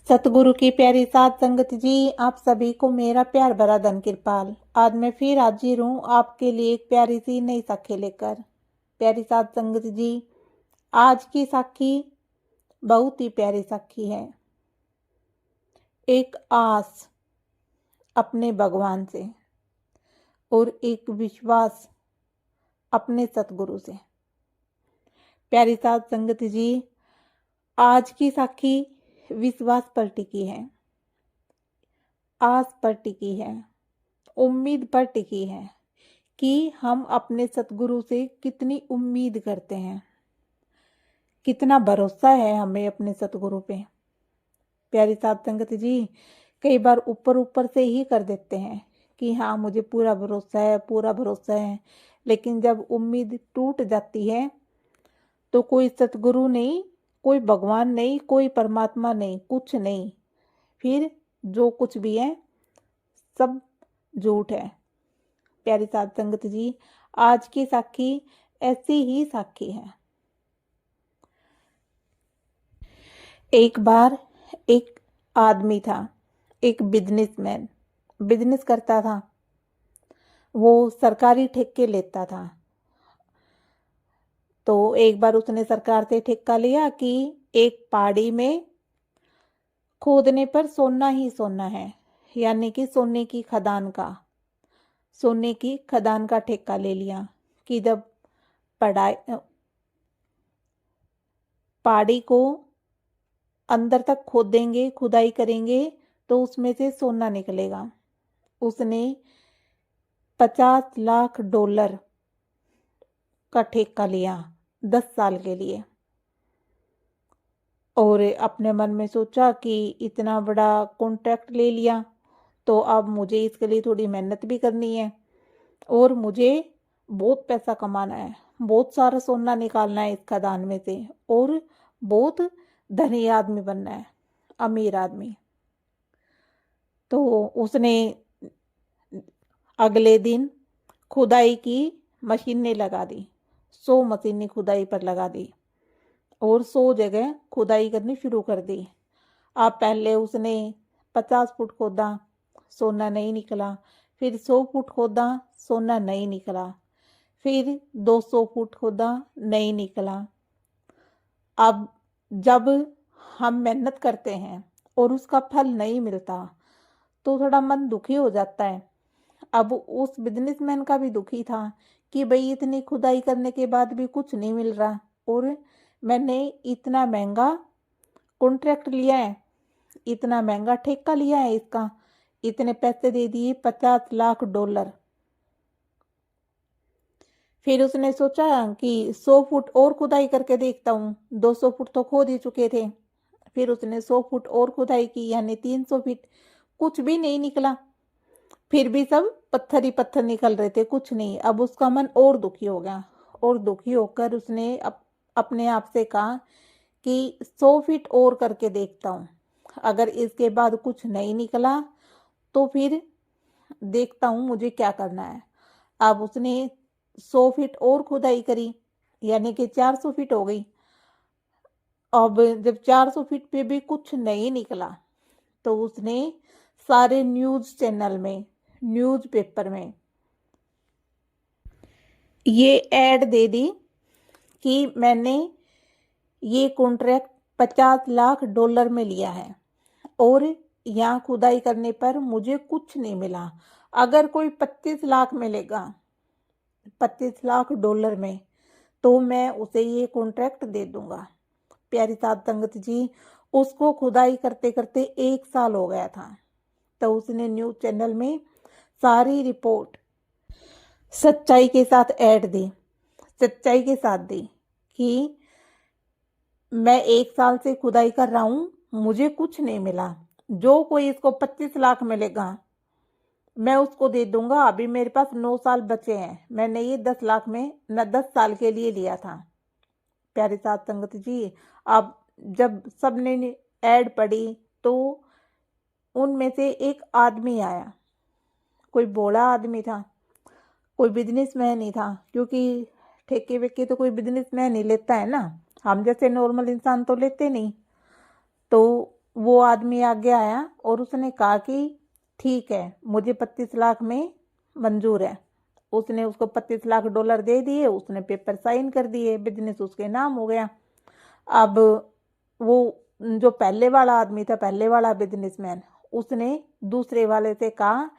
सतगुरु की प्यारी साध संगत जी, आप सभी को मेरा प्यार भरा धन कृपाल। आज मैं फिर हाजिर हूँ आपके लिए एक प्यारी सी नई साखी लेकर। प्यारी साध संगत जी, आज की साखी बहुत ही प्यारी साखी है। एक आस अपने भगवान से और एक विश्वास अपने सतगुरु से। प्यारी साध संगत जी, आज की साखी विश्वास पर टिकी है, आस पर टिकी है, उम्मीद पर टिकी है कि हम अपने सतगुरु से कितनी उम्मीद करते हैं, कितना भरोसा है हमें अपने सतगुरु पे। प्यारी साध संगत जी, कई बार ऊपर ऊपर से ही कर देते हैं कि हाँ मुझे पूरा भरोसा है, पूरा भरोसा है, लेकिन जब उम्मीद टूट जाती है तो कोई सतगुरु नहीं, कोई भगवान नहीं, कोई परमात्मा नहीं, कुछ नहीं, फिर जो कुछ भी है सब झूठ है। प्यारी साध संगत जी, आज की साखी ऐसी ही साखी है। एक बार एक आदमी था, एक बिजनेसमैन, बिजनेस करता था। वो सरकारी ठेके लेता था। तो एक बार उसने सरकार से ठेका लिया कि एक पहाड़ी में खोदने पर सोना ही सोना है, यानी कि सोने की खदान का ठेका ले लिया कि जब पढ़ाई पहाड़ी को अंदर तक खोदेंगे, खुदाई करेंगे तो उसमें से सोना निकलेगा। उसने $50 लाख का ठेका लिया 10 साल के लिए और अपने मन में सोचा कि इतना बड़ा कॉन्ट्रैक्ट ले लिया तो अब मुझे इसके लिए थोड़ी मेहनत भी करनी है और मुझे बहुत पैसा कमाना है, बहुत सारा सोना निकालना है इस खदान में से और बहुत धनी आदमी बनना है, अमीर आदमी। तो उसने अगले दिन खुदाई की मशीनें लगा दी, 100 मशीनें खुदाई पर लगा दी और 100 जगह खुदाई करनी शुरू कर दी। अब पहले उसने 50 फुट खोदा, सोना नहीं निकला। फिर 100 फुट खोदा, सोना नहीं निकला। फिर 200 फुट खोदा, नहीं निकला। अब जब हम मेहनत करते हैं और उसका फल नहीं मिलता तो थोड़ा मन दुखी हो जाता है। अब उस बिजनेसमैन का भी दुखी था कि भाई इतनी खुदाई करने के बाद भी कुछ नहीं मिल रहा और मैंने इतना महंगा कॉन्ट्रैक्ट लिया है, इतना महंगा ठेका लिया है इसका, इतने पैसे दे दिए $50 लाख। फिर उसने सोचा कि 100 फुट और खुदाई करके देखता हूँ, 200 फुट तो खोद ही चुके थे। फिर उसने 100 फुट और खुदाई की, यानी 300 फीट, कुछ भी नहीं निकला। फिर भी सब पत्थर ही पत्थर निकल रहे थे, कुछ नहीं। अब उसका मन और दुखी हो गया और दुखी होकर उसने अपने आप से कहा कि 100 फीट और करके देखता हूँ, अगर इसके बाद कुछ नहीं निकला तो फिर देखता हूँ मुझे क्या करना है। अब उसने 100 फीट और खुदाई करी, यानी कि 400 फीट हो गई। अब जब 400 फीट पे भी कुछ नहीं निकला तो उसने सारे न्यूज़ चैनल में, न्यूज़ पेपर में ये ऐड दे दी कि मैंने ये कॉन्ट्रैक्ट $50 लाख में लिया है और यहाँ खुदाई करने पर मुझे कुछ नहीं मिला। अगर कोई 25 लाख में लेगा, $25 लाख में, तो मैं उसे ये कॉन्ट्रैक्ट दे दूंगा। प्यारी साध संगत जी, उसको खुदाई करते करते 1 साल हो गया था। तो उसने न्यूज़ चैनल में सारी रिपोर्ट सच्चाई के साथ ऐड दी, सच्चाई के साथ दी कि मैं 1 साल से खुदाई कर रहा हूँ, मुझे कुछ नहीं मिला। जो कोई इसको 25 लाख मिलेगा मैं उसको दे दूंगा। अभी मेरे पास 9 साल बचे हैं, मैंने ये 10 लाख में न 10 साल के लिए लिया था। प्यारे साथ संगत जी, अब जब सबने ऐड पढ़ी तो उनमें से एक आदमी आया, कोई बूढ़ा आदमी था, कोई बिजनेसमैन ही था, क्योंकि ठेके वेके तो कोई बिजनेसमैन ही लेता है ना, हम जैसे नॉर्मल इंसान तो लेते नहीं। तो वो आदमी आगे आया और उसने कहा कि ठीक है, मुझे 25 लाख में मंजूर है। उसने उसको 25 लाख डॉलर दे दिए, उसने पेपर साइन कर दिए, बिजनेस उसके नाम हो गया। अब वो जो पहले वाला आदमी था, पहले वाला बिजनेसमैन, उसने दूसरे वाले से कहा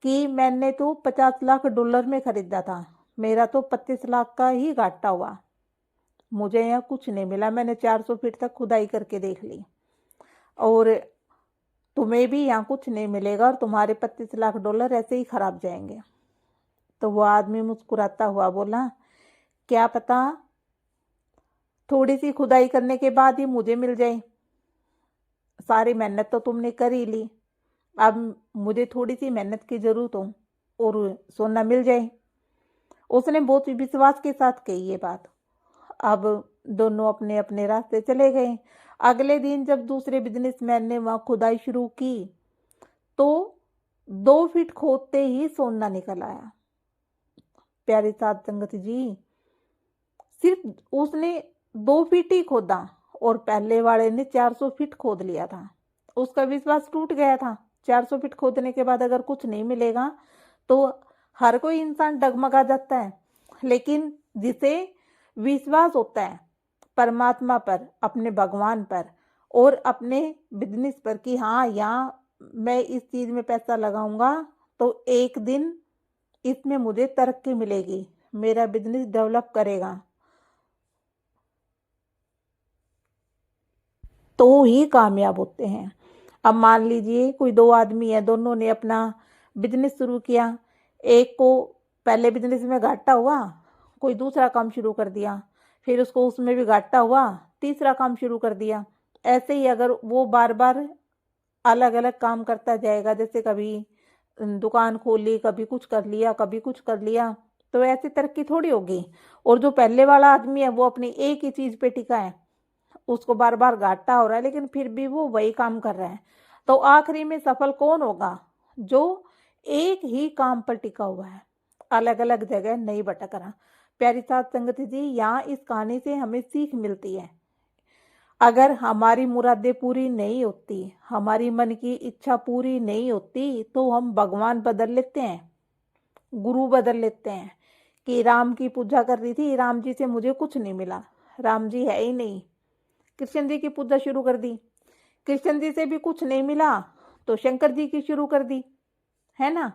कि मैंने तो 50 लाख डॉलर में खरीदा था, मेरा तो 25 लाख का ही घाटा हुआ, मुझे यहाँ कुछ नहीं मिला, मैंने 400 फीट तक खुदाई करके देख ली और तुम्हें भी यहाँ कुछ नहीं मिलेगा और तुम्हारे 25 लाख डॉलर ऐसे ही खराब जाएंगे। तो वो आदमी मुस्कुराता हुआ बोला, क्या पता थोड़ी सी खुदाई करने के बाद ही मुझे मिल जाए, सारी मेहनत तो तुमने कर ही ली, अब मुझे थोड़ी सी मेहनत की जरूरत हो और सोना मिल जाए। उसने बहुत विश्वास के साथ कही ये बात। अब दोनों अपने अपने रास्ते चले गए। अगले दिन जब दूसरे बिजनेसमैन ने वहां खुदाई शुरू की तो 2 फीट खोदते ही सोना निकल आया। प्यारी साध संगत जी, सिर्फ उसने 2 फीट ही खोदा और पहले वाले ने 400 फीट खोद लिया था। उसका विश्वास टूट गया था। 400 फीट खोदने के बाद अगर कुछ नहीं मिलेगा तो हर कोई इंसान डगमगा जाता है, लेकिन जिसे विश्वास होता है परमात्मा पर, अपने भगवान पर और अपने बिजनेस पर कि हाँ, यहाँ मैं इस चीज में पैसा लगाऊंगा तो एक दिन इसमें मुझे तरक्की मिलेगी, मेरा बिजनेस डेवलप करेगा, तो ही कामयाब होते हैं। अब मान लीजिए कोई 2 आदमी है, दोनों ने अपना बिजनेस शुरू किया, एक को पहले बिजनेस में घाटा हुआ, कोई दूसरा काम शुरू कर दिया, फिर उसको उसमें भी घाटा हुआ, तीसरा काम शुरू कर दिया। ऐसे ही अगर वो बार बार अलग अलग काम करता जाएगा, जैसे कभी दुकान खोली, कभी कुछ कर लिया, कभी कुछ कर लिया, तो ऐसी तरक्की थोड़ी होगी। और जो पहले वाला आदमी है वो अपनी एक ही चीज पे टिका है, उसको बार बार घाटा हो रहा है लेकिन फिर भी वो वही काम कर रहा है। तो आखिरी में सफल कौन होगा? जो एक ही काम पर टिका हुआ है, अलग अलग जगह नहीं भटक रहा। प्यारी साध संगत जी, यहाँ इस कहानी से हमें सीख मिलती है, अगर हमारी मुरादें पूरी नहीं होती, हमारी मन की इच्छा पूरी नहीं होती, तो हम भगवान बदल लेते हैं, गुरु बदल लेते हैं। कि राम की पूजा कर रही थी, राम जी से मुझे कुछ नहीं मिला, राम जी है ही नहीं। कृष्ण जी की पूजा शुरू कर दी, कृष्ण जी से भी कुछ नहीं मिला तो शंकर जी की शुरू कर दी, है ना।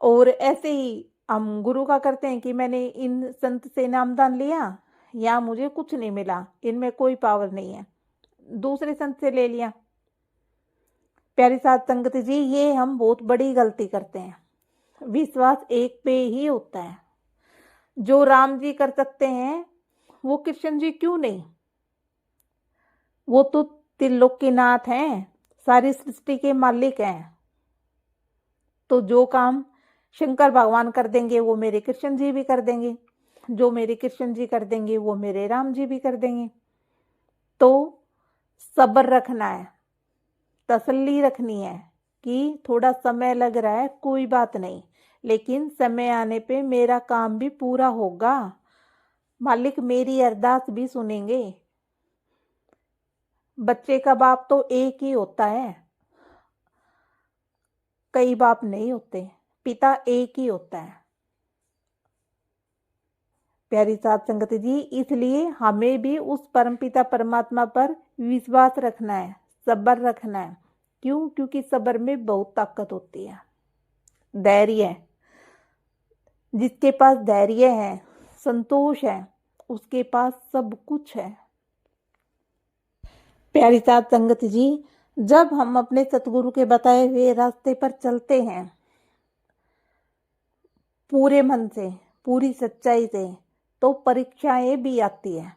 और ऐसे ही हम गुरु का करते हैं कि मैंने इन संत से नामदान लिया, या मुझे कुछ नहीं मिला, इनमें कोई पावर नहीं है, दूसरे संत से ले लिया। प्यारी साध संगत जी, ये हम बहुत बड़ी गलती करते हैं। विश्वास एक पे ही होता है। जो राम जी कर सकते हैं वो कृष्ण जी क्यों नहीं? वो तो त्रिलोक के नाथ हैं, सारी सृष्टि के मालिक हैं। तो जो काम शंकर भगवान कर देंगे वो मेरे कृष्ण जी भी कर देंगे, जो मेरे कृष्ण जी कर देंगे वो मेरे राम जी भी कर देंगे। तो सब्र रखना है, तसल्ली रखनी है कि थोड़ा समय लग रहा है, कोई बात नहीं, लेकिन समय आने पे मेरा काम भी पूरा होगा, मालिक मेरी अरदास भी सुनेंगे। बच्चे का बाप तो एक ही होता है, कई बाप नहीं होते, पिता एक ही होता है। प्यारी साध संगत जी, इसलिए हमें भी उस परमपिता परमात्मा पर विश्वास रखना है, सब्र रखना है। क्यों? क्योंकि सब्र में बहुत ताकत होती है, धैर्य। जिसके पास धैर्य है, संतोष है, उसके पास सब कुछ है। प्यारी साध संगत जी, जब हम अपने सतगुरु के बताए हुए रास्ते पर चलते हैं पूरे मन से, पूरी सच्चाई से, तो परीक्षाएं भी आती है।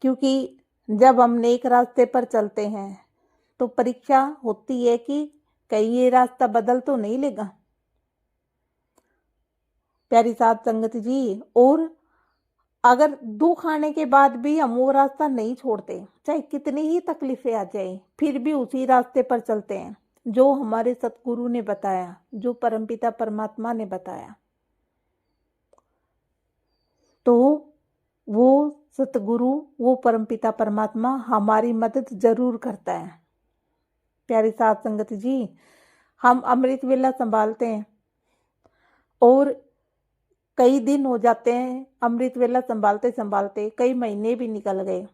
क्योंकि जब हम नेक रास्ते पर चलते हैं तो परीक्षा होती है कि कहीं ये रास्ता बदल तो नहीं लेगा। प्यारी साध संगत जी, और अगर दुख आने के बाद भी हम वो रास्ता नहीं छोड़ते, चाहे कितनी ही तकलीफें आ जाए, फिर भी उसी रास्ते पर चलते हैं जो हमारे सतगुरु ने बताया, जो परमपिता परमात्मा ने बताया। तो वो सतगुरु, वो परमपिता परमात्मा हमारी मदद जरूर करता है। प्यारी साध संगत जी, हम अमृत वेला संभालते हैं और कई दिन हो जाते हैं अमृत वेला संभालते संभालते, कई महीने भी निकल गए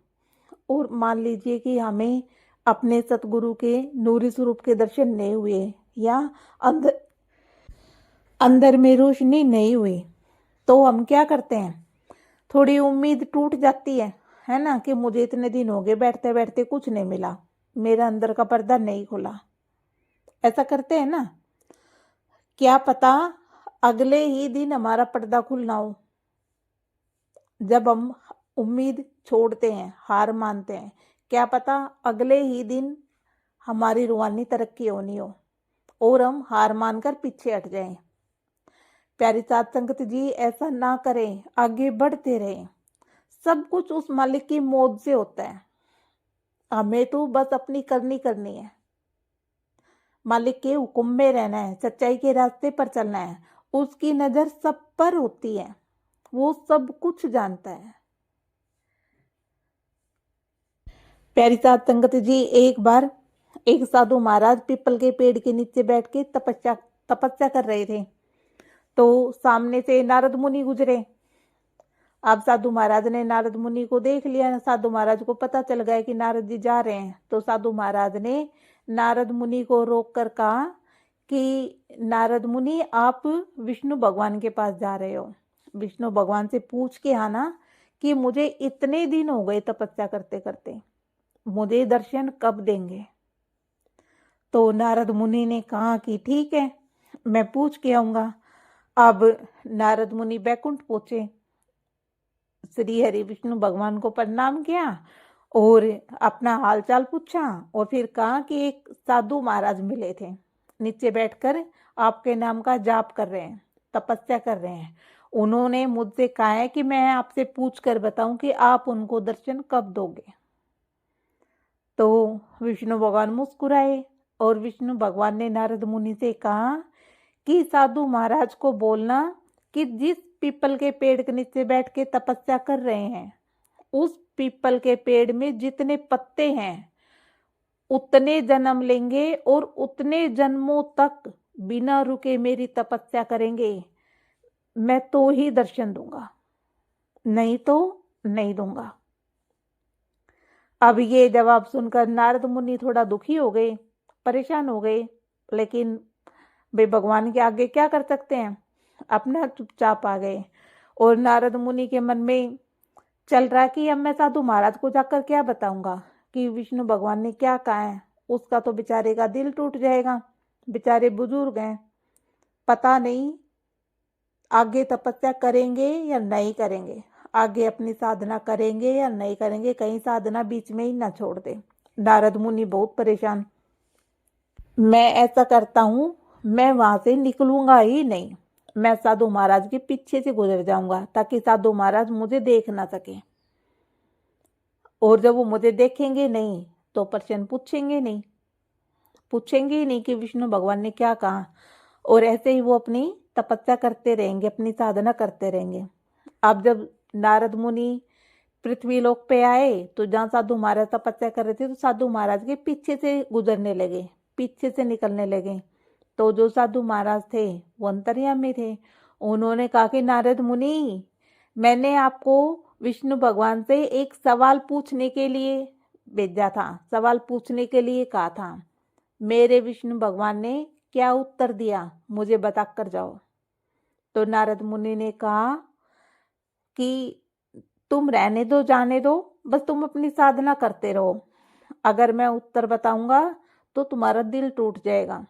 और मान लीजिए कि हमें अपने सतगुरु के नूरी स्वरूप के दर्शन नहीं हुए या अंदर अंदर में रोशनी नहीं हुई, तो हम क्या करते हैं, थोड़ी उम्मीद टूट जाती है ना, कि मुझे इतने दिन हो गए बैठते बैठते कुछ नहीं मिला, मेरा अंदर का पर्दा नहीं खुला। ऐसा करते हैं ना। क्या पता अगले ही दिन हमारा पर्दा खुलना हो। जब हम उम्मीद छोड़ते हैं, हार मानते हैं, क्या पता अगले ही दिन हमारी रूहानी तरक्की होनी हो और हम हार मानकर पीछे हट जाएं। प्यारी साध संगत जी, ऐसा ना करें, आगे बढ़ते रहें। सब कुछ उस मालिक की मौज से होता है, हमें तो बस अपनी करनी है। मालिक के हुक्म में रहना है, सच्चाई के रास्ते पर चलना है। उसकी नजर सब पर होती है, वो सब कुछ जानता है। प्यारी साध संगत जी, एक बार एक साधु महाराज पीपल के पेड़ के नीचे बैठ के तपस्या कर रहे थे। तो सामने से नारद मुनि गुजरे। अब साधु महाराज ने नारद मुनि को देख लिया। साधु महाराज को पता चल गया कि नारद जी जा रहे हैं। तो साधु महाराज ने नारद मुनि को रोक कर कहा कि नारद मुनि, आप विष्णु भगवान के पास जा रहे हो, विष्णु भगवान से पूछ के आना कि मुझे इतने दिन हो गए तपस्या करते करते, मुझे दर्शन कब देंगे। तो नारद मुनि ने कहा कि ठीक है, मैं पूछ के आऊंगा। अब नारद मुनि बैकुंठ पहुंचे, श्री हरि विष्णु भगवान को प्रणाम किया और अपना हालचाल पूछा और फिर कहा कि एक साधु महाराज मिले थे, नीचे बैठकर आपके नाम का जाप कर रहे हैं, तपस्या कर रहे हैं। उन्होंने मुझसे कहा है कि मैं आपसे पूछ कर बताऊं कि आप उनको दर्शन कब दोगे। तो विष्णु भगवान मुस्कुराए और विष्णु भगवान ने नारद मुनि से कहा कि साधु महाराज को बोलना कि जिस पीपल के पेड़ के नीचे बैठ के तपस्या कर रहे हैं, उस पीपल के पेड़ में जितने पत्ते हैं उतने जन्म लेंगे और उतने जन्मों तक बिना रुके मेरी तपस्या करेंगे, मैं तो ही दर्शन दूंगा, नहीं तो नहीं दूंगा। अब ये जवाब सुनकर नारद मुनि थोड़ा दुखी हो गए, परेशान हो गए, लेकिन वे भगवान के आगे क्या कर सकते हैं, अपना चुपचाप आ गए। और नारद मुनि के मन में चल रहा कि अब मैं साधु महाराज को जाकर क्या बताऊंगा कि विष्णु भगवान ने क्या कहा है। उसका तो बेचारे का दिल टूट जाएगा, बेचारे बुजुर्ग हैं, पता नहीं आगे तपस्या करेंगे या नहीं करेंगे, आगे अपनी साधना करेंगे या नहीं करेंगे, कहीं साधना बीच में ही ना छोड़ दे। नारद मुनि बहुत परेशान। मैं ऐसा करता हूं, मैं वहां से निकलूंगा ही नहीं, मैं साधु महाराज के पीछे से गुजर जाऊंगा ताकि साधु महाराज मुझे देख ना सके। और जब वो मुझे देखेंगे नहीं तो प्रश्न पूछेंगे ही नहीं कि विष्णु भगवान ने क्या कहा। और ऐसे ही वो अपनी तपस्या करते रहेंगे, अपनी साधना करते रहेंगे। अब जब नारद मुनि पृथ्वी लोक पे आए तो जहाँ साधु महाराज तपस्या कर रहे थे, तो साधु महाराज के पीछे से गुजरने लगे, पीछे से निकलने लगे। तो जो साधु महाराज थे वो अंतर्यामी थे। उन्होंने कहा कि नारद मुनि, मैंने आपको विष्णु भगवान से एक सवाल पूछने के लिए भेजा था, सवाल पूछने के लिए कहा था, मेरे विष्णु भगवान ने क्या उत्तर दिया, मुझे बता कर जाओ। तो नारद मुनि ने कहा कि तुम रहने दो, जाने दो, बस तुम अपनी साधना करते रहो, अगर मैं उत्तर बताऊंगा तो तुम्हारा दिल टूट जाएगा।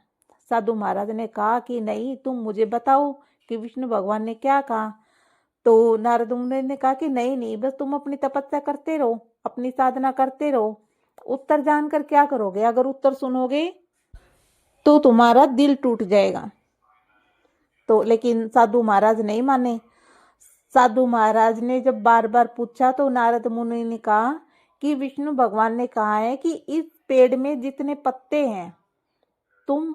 साधु महाराज ने कहा कि नहीं, तुम मुझे बताओ कि विष्णु भगवान ने क्या कहा। तो नारद मुनि ने कहा कि नहीं नहीं, बस तुम अपनी तपस्या करते रहो, अपनी साधना करते रहो, उत्तर जानकर क्या करोगे, अगर उत्तर सुनोगे तो तुम्हारा दिल टूट जाएगा। तो लेकिन साधु महाराज नहीं माने। साधु महाराज ने जब बार बार पूछा तो नारद मुनि ने कहा कि विष्णु भगवान ने कहा है कि इस पेड़ में जितने पत्ते हैं तुम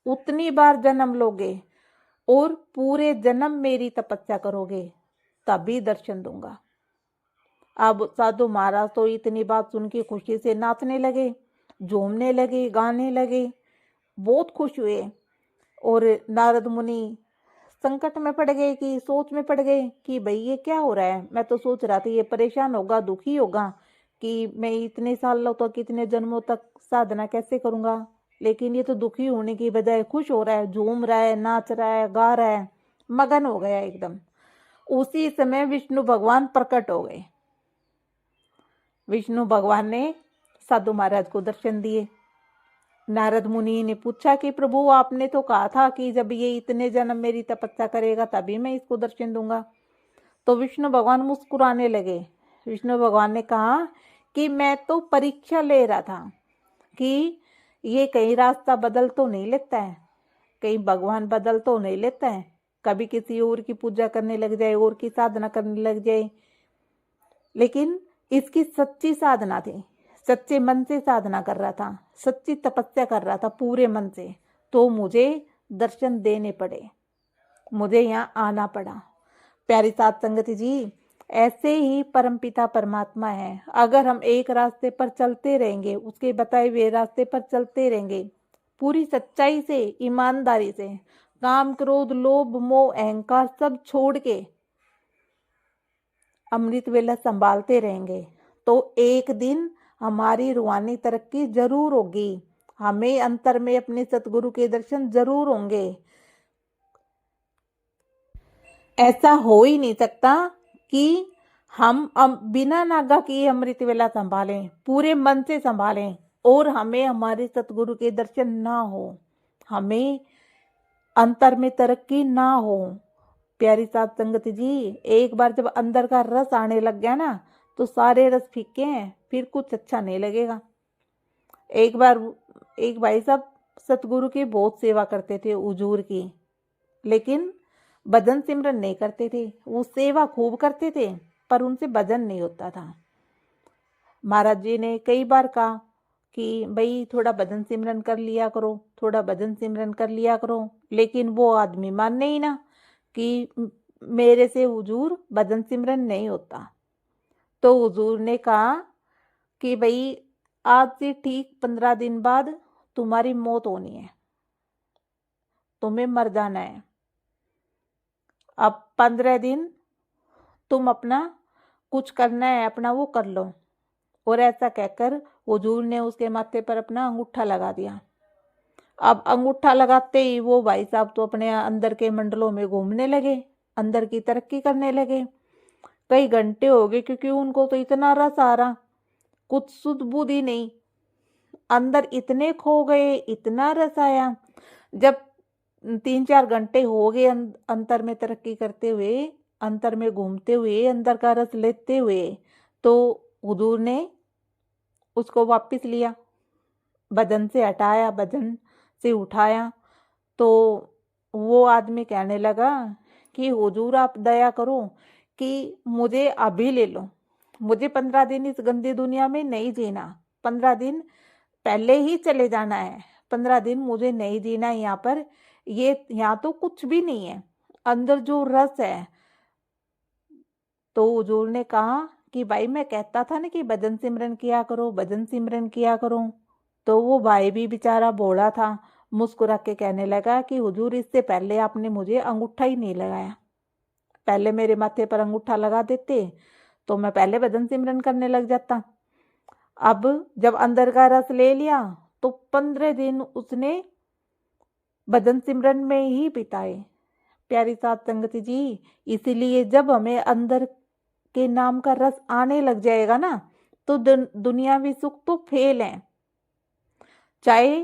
उतनी बार जन्म लोगे और पूरे जन्म मेरी तपस्या करोगे, तभी दर्शन दूंगा। अब साधु महाराज तो इतनी बात सुन के खुशी से नाचने लगे, झूमने लगे, गाने लगे, बहुत खुश हुए। और नारद मुनि संकट में पड़ गए, कि सोच में पड़ गए कि भाई ये क्या हो रहा है। मैं तो सोच रहा था ये परेशान होगा, दुखी होगा कि मैं इतने सालों तक, कितने जन्मों तक साधना कैसे करूंगा, लेकिन ये तो दुखी होने की बजाय खुश हो रहा है, झूम रहा है, नाच रहा है, गा रहा है, मगन हो गया एकदम। उसी समय विष्णु भगवान प्रकट हो गए। विष्णु भगवान ने साधु महाराज को दर्शन दिए। नारद मुनि ने पूछा कि प्रभु, आपने तो कहा था कि जब ये इतने जन्म मेरी तपस्या करेगा तभी मैं इसको दर्शन दूंगा। तो विष्णु भगवान मुस्कुराने लगे। विष्णु भगवान ने कहा कि मैं तो परीक्षा ले रहा था कि ये कहीं रास्ता बदल तो नहीं लेता है, कहीं भगवान बदल तो नहीं लेता है, कभी किसी और की पूजा करने लग जाए, और की साधना करने लग जाए। लेकिन इसकी सच्ची साधना थी, सच्चे मन से साधना कर रहा था, सच्ची तपस्या कर रहा था पूरे मन से, तो मुझे दर्शन देने पड़े, मुझे यहाँ आना पड़ा। प्यारी साध संगत जी, ऐसे ही परमपिता परमात्मा है। अगर हम एक रास्ते पर चलते रहेंगे, उसके बताए हुए रास्ते पर चलते रहेंगे, पूरी सच्चाई से, ईमानदारी से, काम क्रोध लोभ मोह अहंकार सब छोड़ के अमृत वेला संभालते रहेंगे, तो एक दिन हमारी रूहानी तरक्की जरूर होगी। हमें अंतर में अपने सतगुरु के दर्शन जरूर होंगे। ऐसा हो ही नहीं सकता कि हम बिना नागा किए अमृत वेला संभालें, पूरे मन से संभालें, और हमें हमारे सतगुरु के दर्शन ना हो, हमें अंतर में तरक्की ना हो। प्यारी साध संगत जी, एक बार जब अंदर का रस आने लग गया ना, तो सारे रस फीके हैं, फिर कुछ अच्छा नहीं लगेगा। एक बार एक भाई साहब सतगुरु की बहुत सेवा करते थे, हुजूर की, लेकिन भजन सिमरन नहीं करते थे। वो सेवा खूब करते थे पर उनसे भजन नहीं होता था। महाराज जी ने कई बार कहा कि भाई थोड़ा भजन सिमरन कर लिया करो, थोड़ा भजन सिमरन कर लिया करो, लेकिन वो आदमी माने ही ना कि मेरे से हुजूर भजन सिमरन नहीं होता। तो हुजूर ने कहा कि भाई आज से ठीक 15 दिन बाद तुम्हारी मौत होनी है, तुम्हें मर जाना है। अब 15 दिन तुम अपना कुछ करना है, अपना वो कर लो। और ऐसा कहकर हुजूर ने उसके माथे पर अपना अंगूठा लगा दिया। अब अंगूठा लगाते ही वो भाई साहब तो अपने अंदर के मंडलों में घूमने लगे, अंदर की तरक्की करने लगे। कई घंटे हो गए, क्योंकि उनको तो इतना रस आ रहा, कुछ सुध बुध ही नहीं, अंदर इतने खो गए, इतना रस आया। जब 3-4 घंटे हो गए अंतर में तरक्की करते हुए, अंतर में घूमते हुए, अंदर का रस लेते हुए, तो हुजूर ने उसको वापस लिया, भजन से हटाया, भजन से उठाया। तो वो आदमी कहने लगा कि हुजूर आप दया करो कि मुझे अभी ले लो, मुझे 15 दिन इस गंदी दुनिया में नहीं जीना, 15 दिन पहले ही चले जाना है, 15 दिन मुझे नहीं जीना यहाँ पर। ये यहाँ तो कुछ भी नहीं है, अंदर जो रस है। तो हुजूर ने कहा कि भाई मैं कहता था ना कि भजन सिमरन किया करो, भजन सिमरन किया करो। तो वो भाई भी बेचारा भोला था, मुस्कुरा के कहने लगा कि हुजूर इससे पहले आपने मुझे अंगूठा ही नहीं लगाया, पहले मेरे माथे पर अंगूठा लगा देते तो मैं पहले भजन सिमरन करने लग जाता। अब जब अंदर का रस ले लिया तो 15 दिन उसने भजन सिमरन में ही बिताए। प्यारी साध संगत जी, इसीलिए जब हमें अंदर के नाम का रस आने लग जाएगा ना, तो दुनियावी सुख तो फेल है। चाहे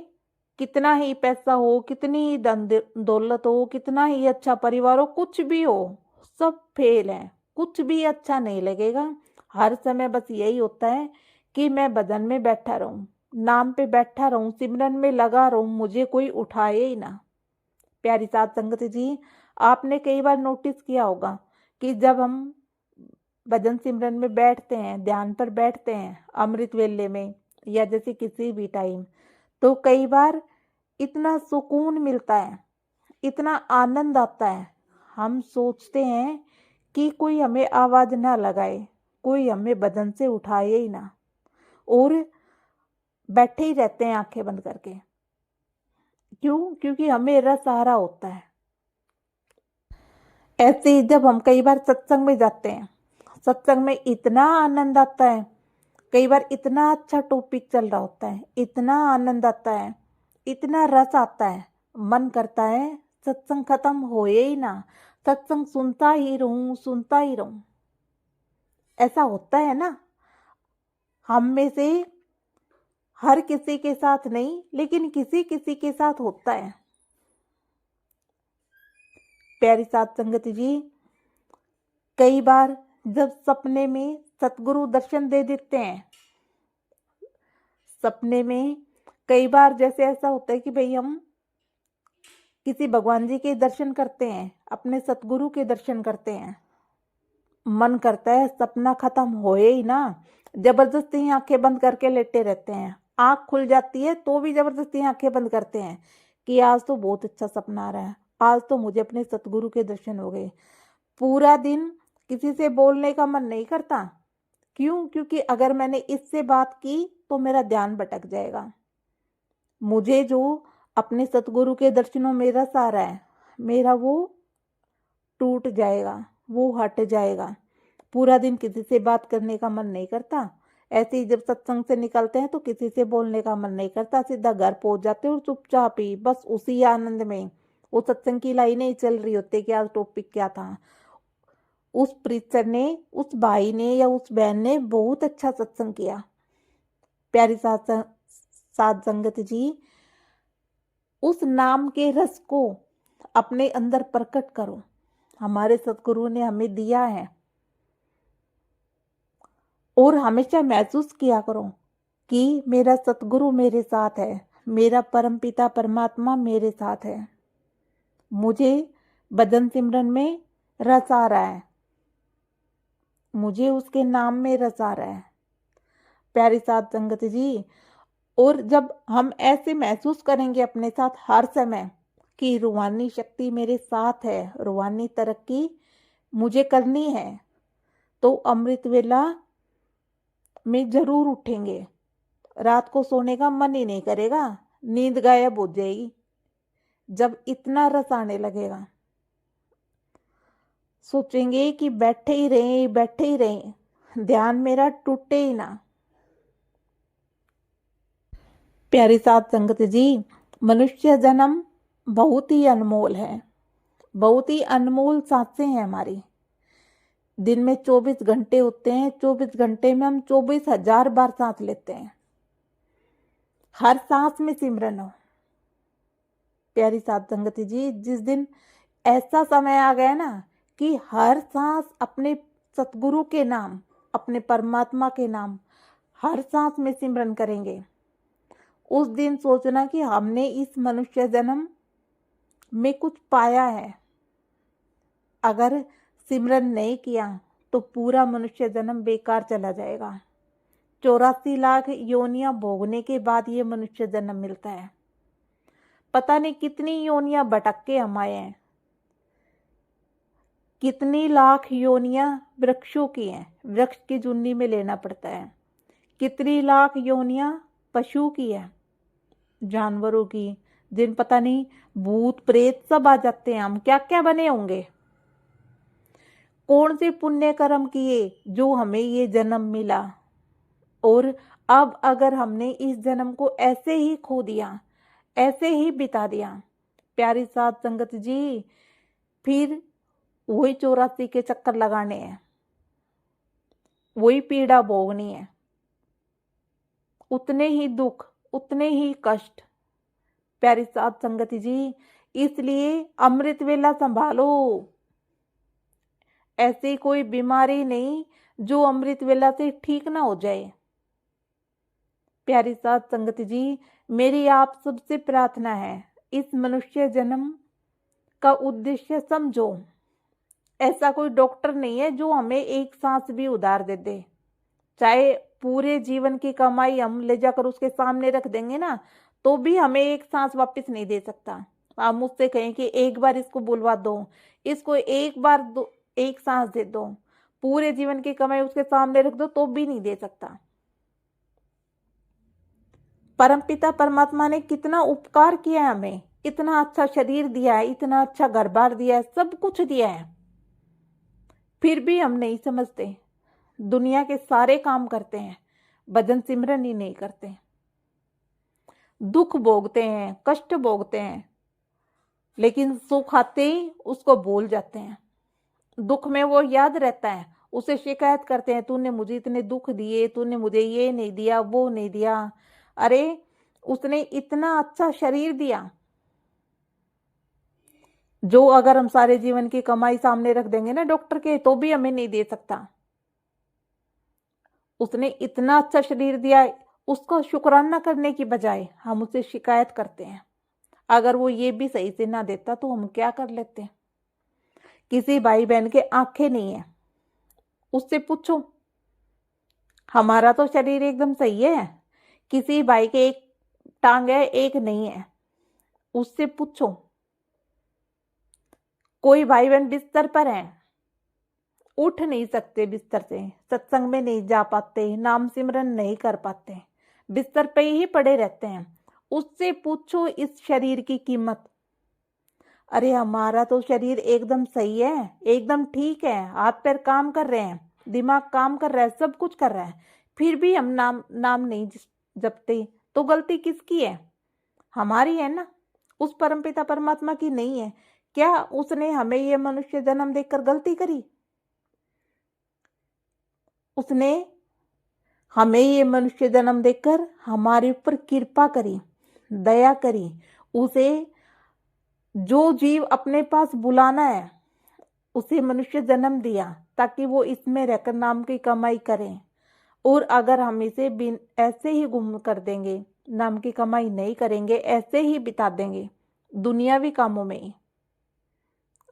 कितना ही पैसा हो, कितनी ही धन दौलत हो, कितना ही अच्छा परिवार हो, कुछ भी हो, सब फेल है, कुछ भी अच्छा नहीं लगेगा। हर समय बस यही होता है कि मैं भजन में बैठा रहूं, नाम पे बैठा रहूं, सिमरन में लगा रहूं, मुझे कोई उठाए ही ना। प्यारी साध संगत जी, आपने कई बार नोटिस किया होगा कि जब हम भजन सिमरन में बैठते हैं, ध्यान पर बैठते हैं, अमृत वेले में या जैसे किसी भी टाइम, तो कई बार इतना सुकून मिलता है, इतना आनंद आता है, हम सोचते हैं कि कोई हमें आवाज ना लगाए, कोई हमें बदन से उठाए ही ना, और बैठे ही रहते हैं आंखें बंद करके। क्यों? क्योंकि हमें रस आ रहा होता है। ऐसे ही जब हम कई बार सत्संग में जाते हैं, सत्संग में इतना आनंद आता है, कई बार इतना अच्छा टॉपिक चल रहा होता है, इतना आनंद आता है, इतना रस आता है, मन करता है सत्संग खत्म होए ही ना, सत्संग सुनता ही रहूं, सुनता ही रहूं। ऐसा होता है ना। हम में से हर किसी के साथ नहीं, लेकिन किसी किसी के साथ होता है। प्यारी साध संगत जी, कई बार जब सपने में सतगुरु दर्शन दे देते हैं, सपने में कई बार जैसे ऐसा होता है कि भाई हम किसी भगवान जी के दर्शन करते हैं, अपने सतगुरु के दर्शन करते हैं, मन करता है सपना खत्म होए ही ना, जबरदस्ती आंखें बंद करके लेटे रहते हैं। आंख खुल जाती है तो भी जबरदस्ती आंखें बंद करते हैं कि आज तो बहुत अच्छा सपना आ रहा है, आज तो मुझे अपने सतगुरु के दर्शन हो गए। पूरा दिन किसी से बोलने का मन नहीं करता। क्यों? क्योंकि अगर मैंने इससे बात की तो मेरा ध्यान भटक जाएगा। मुझे जो अपने सतगुरु के दर्शनों में रस आ रहा है, मेरा वो टूट जाएगा, वो हट जाएगा। पूरा दिन किसी से बात करने का मन नहीं करता। ऐसे ही जब सत्संग से निकलते हैं तो किसी से बोलने का मन नहीं करता, सीधा घर पहुंच जाते हैं और चुपचाप ही बस उसी आनंद में, वो सत्संग की लाइनें ही चल रही होती कि आज टॉपिक क्या था। उस प्रीचर ने, उस भाई ने या उस बहन ने बहुत अच्छा सत्संग किया। प्यारी साध संगत जी, उस नाम के रस को अपने अंदर प्रकट करो। हमारे सतगुरु ने हमें दिया है, और हमेशा महसूस किया करो कि मेरा सतगुरु मेरे साथ है, मेरा परमपिता परमात्मा मेरे साथ है। मुझे भजन सिमरन में रस आ रहा है, मुझे उसके नाम में रस आ रहा है। प्यारी साध संगत जी, और जब हम ऐसे महसूस करेंगे अपने साथ हर समय कि रूहानी शक्ति मेरे साथ है, रूहानी तरक्की मुझे करनी है, तो अमृत वेला में जरूर उठेंगे। रात को सोने का मन ही नहीं करेगा, नींद गायब हो जाएगी जब इतना रस आने लगेगा। सोचेंगे कि बैठे ही रहें, बैठे ही रहें, ध्यान मेरा टूटे ही ना। प्यारी साध संगत जी, मनुष्य जन्म बहुत ही अनमोल है, बहुत ही अनमोल सांसें हैं हमारी। दिन में 24 घंटे होते हैं, 24 घंटे में हम 24,000 बार सांस लेते हैं। हर सांस में सिमरन हो। प्यारी साध संगत जी, जिस दिन ऐसा समय आ गया ना कि हर सांस अपने सतगुरु के नाम, अपने परमात्मा के नाम हर सांस में सिमरन करेंगे, उस दिन सोचना कि हमने इस मनुष्य जन्म में कुछ पाया है। अगर सिमरन नहीं किया तो पूरा मनुष्य जन्म बेकार चला जाएगा। 84 लाख योनियां भोगने के बाद ये मनुष्य जन्म मिलता है। पता नहीं कितनी योनियां भटक के हम आए हैं, कितनी लाख योनियां वृक्षों की हैं, वृक्ष की जुन्नी में लेना पड़ता है। कितनी लाख योनियां पशु की है, जानवरों की, जिन पता नहीं भूत प्रेत सब आ जाते हैं। हम क्या क्या बने होंगे, कौन से पुण्य कर्म किए जो हमें ये जन्म मिला। और अब अगर हमने इस जन्म को ऐसे ही खो दिया, ऐसे ही बिता दिया, प्यारी साध संगत जी, फिर वही 84 के चक्कर लगाने हैं, वही पीड़ा भोगनी है, उतने ही दुख, उतने ही कष्ट। प्यारी साध संगत जी, इसलिए अमृत वेला संभालो। ऐसी कोई बीमारी नहीं जो अमृत वेला से ठीक ना हो जाए। प्यारी साध संगत जी, मेरी आप सबसे प्रार्थना है, इस मनुष्य जन्म का उद्देश्य समझो। ऐसा कोई डॉक्टर नहीं है जो हमें एक सांस भी उधार दे दे। चाहे पूरे जीवन की कमाई हम ले जाकर उसके सामने रख देंगे ना, तो भी हमें एक सांस वापस नहीं दे सकता। आप मुझसे कहें कि एक बार इसको बुलवा दो, इसको एक बार दो, एक सांस दे दो, पूरे जीवन की कमाई उसके सामने रख दो तो भी नहीं दे सकता। परमपिता परमात्मा ने कितना उपकार किया है हमें, इतना अच्छा शरीर दिया है, इतना अच्छा घर बार दिया है, सब कुछ दिया है, फिर भी हम नहीं समझते। दुनिया के सारे काम करते हैं, भजन सिमरन ही नहीं करते। दुख भोगते हैं, कष्ट भोगते हैं, लेकिन सुख आते ही उसको भूल जाते हैं। दुख में वो याद रहता है, उसे शिकायत करते हैं, तूने मुझे इतने दुख दिए, तूने मुझे ये नहीं दिया, वो नहीं दिया। अरे उसने इतना अच्छा शरीर दिया, जो अगर हम सारे जीवन की कमाई सामने रख देंगे ना डॉक्टर के, तो भी हमें नहीं दे सकता। उसने इतना अच्छा शरीर दिया, उसका शुक्राना करने की बजाय हम उससे शिकायत करते हैं। अगर वो ये भी सही से ना देता तो हम क्या कर लेते। किसी भाई बहन के आंखें नहीं है, उससे पूछो। हमारा तो शरीर एकदम सही है, किसी भाई के एक टांग है, एक नहीं है, उससे पूछो। कोई भाई बहन बिस्तर पर है, उठ नहीं सकते बिस्तर से, सत्संग में नहीं जा पाते, नाम सिमरन नहीं कर पाते, बिस्तर पे ही पड़े रहते हैं, उससे पूछो इस शरीर की कीमत। अरे हमारा तो शरीर एकदम सही है, एकदम ठीक है, हाथ पैर काम कर रहे हैं, दिमाग काम कर रहा है, सब कुछ कर रहा है, फिर भी हम नाम नाम नहीं जपते, तो गलती किसकी है? हमारी है ना, उस परमपिता परमात्मा की नहीं है। क्या उसने हमें ये मनुष्य जन्म देकर गलती करी? उसने हमें ये मनुष्य जन्म देकर हमारे ऊपर कृपा करी, दया करी। उसे जो जीव अपने पास बुलाना है उसे मनुष्य जन्म दिया, ताकि वो इसमें रहकर नाम की कमाई करें। और अगर हम इसे बिन ऐसे ही गुम कर देंगे, नाम की कमाई नहीं करेंगे, ऐसे ही बिता देंगे दुनियावी कामों में ही,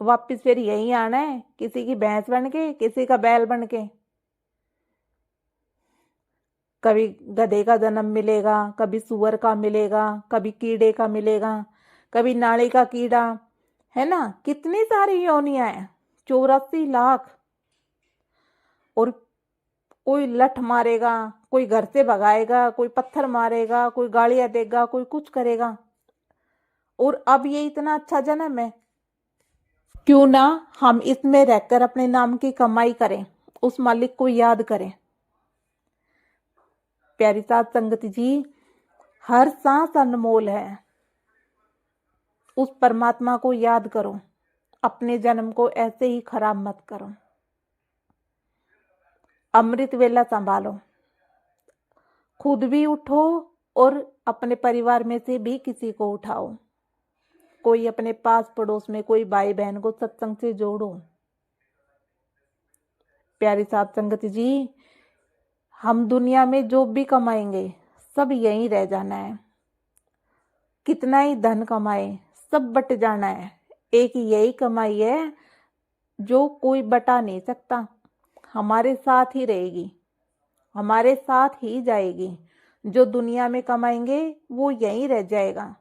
वापिस फिर यही आना है, किसी की भैंस बन के, किसी का बैल बन के। कभी गधे का जन्म मिलेगा, कभी सुअर का मिलेगा, कभी कीड़े का मिलेगा, कभी नाली का कीड़ा, है ना। कितनी सारी योनियां हैं, 84 लाख। और कोई लठ मारेगा, कोई घर से भगाएगा, कोई पत्थर मारेगा, कोई गालियां देगा, कोई कुछ करेगा। और अब ये इतना अच्छा जन्म है, क्यों ना हम इसमें रहकर अपने नाम की कमाई करें, उस मालिक को याद करें। प्यारी साथ संगत जी, हर सांस अनमोल है, उस परमात्मा को याद करो, अपने जन्म को ऐसे ही खराब मत करो। अमृत वेला संभालो, खुद भी उठो और अपने परिवार में से भी किसी को उठाओ। कोई अपने पास पड़ोस में कोई भाई बहन को सत्संग से जोड़ो। प्यारी साथ संगत जी, हम दुनिया में जो भी कमाएंगे सब यहीं रह जाना है। कितना ही धन कमाए, सब बट जाना है। एक यही कमाई है जो कोई बटा नहीं सकता, हमारे साथ ही रहेगी, हमारे साथ ही जाएगी। जो दुनिया में कमाएंगे वो यहीं रह जाएगा।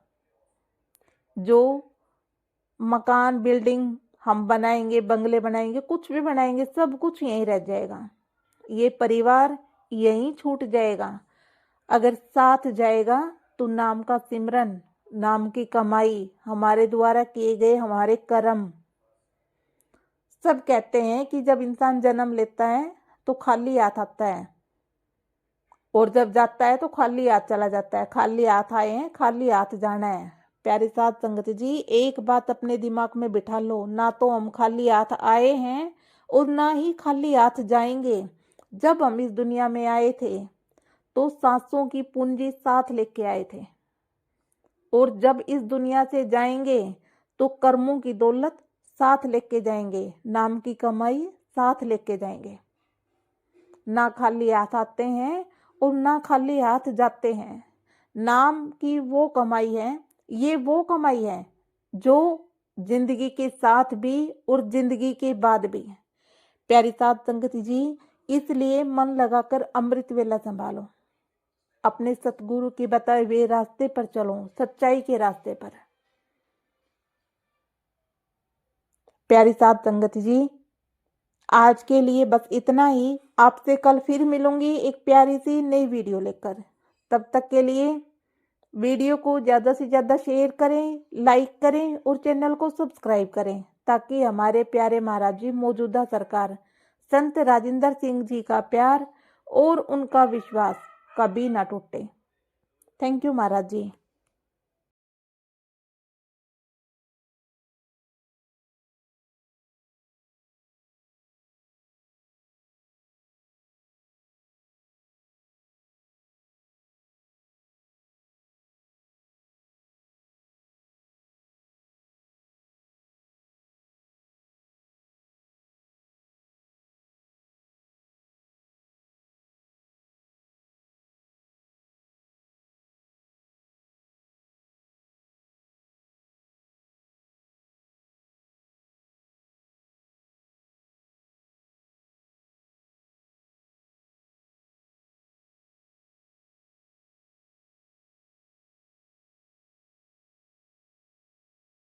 जो मकान बिल्डिंग हम बनाएंगे, बंगले बनाएंगे, कुछ भी बनाएंगे, सब कुछ यहीं रह जाएगा। ये परिवार यहीं छूट जाएगा। अगर साथ जाएगा तो नाम का सिमरन, नाम की कमाई, हमारे द्वारा किए गए हमारे कर्म। सब कहते हैं कि जब इंसान जन्म लेता है तो खाली हाथ आता है, और जब जाता है तो खाली हाथ चला जाता है। खाली हाथ आए हैं, खाली हाथ जाना है। प्यारे साथ संगत जी, एक बात अपने दिमाग में बिठा लो, ना तो हम खाली हाथ आए हैं और ना ही खाली हाथ जाएंगे। जब हम इस दुनिया में आए थे तो सांसों की पूंजी साथ लेके आए थे, और जब इस दुनिया से जाएंगे तो कर्मों की दौलत साथ लेके जाएंगे, नाम की कमाई साथ लेके जाएंगे। ना खाली हाथ आते हैं और ना खाली हाथ जाते हैं। नाम की वो कमाई है, ये वो कमाई है जो जिंदगी के साथ भी और जिंदगी के बाद भी। प्यारी साथ संगत जी, इसलिए मन लगाकर अमृत वेला संभालो, अपने सतगुरु के बताए हुए रास्ते पर चलो, सच्चाई के रास्ते पर। प्यारी साथ संगत जी, आज के लिए बस इतना ही। आपसे कल फिर मिलूंगी एक प्यारी सी नई वीडियो लेकर। तब तक के लिए वीडियो को ज़्यादा से ज़्यादा शेयर करें, लाइक करें और चैनल को सब्सक्राइब करें, ताकि हमारे प्यारे महाराज जी मौजूदा सरकार संत राजेंद्र सिंह जी का प्यार और उनका विश्वास कभी ना टूटे। थैंक यू महाराज जी।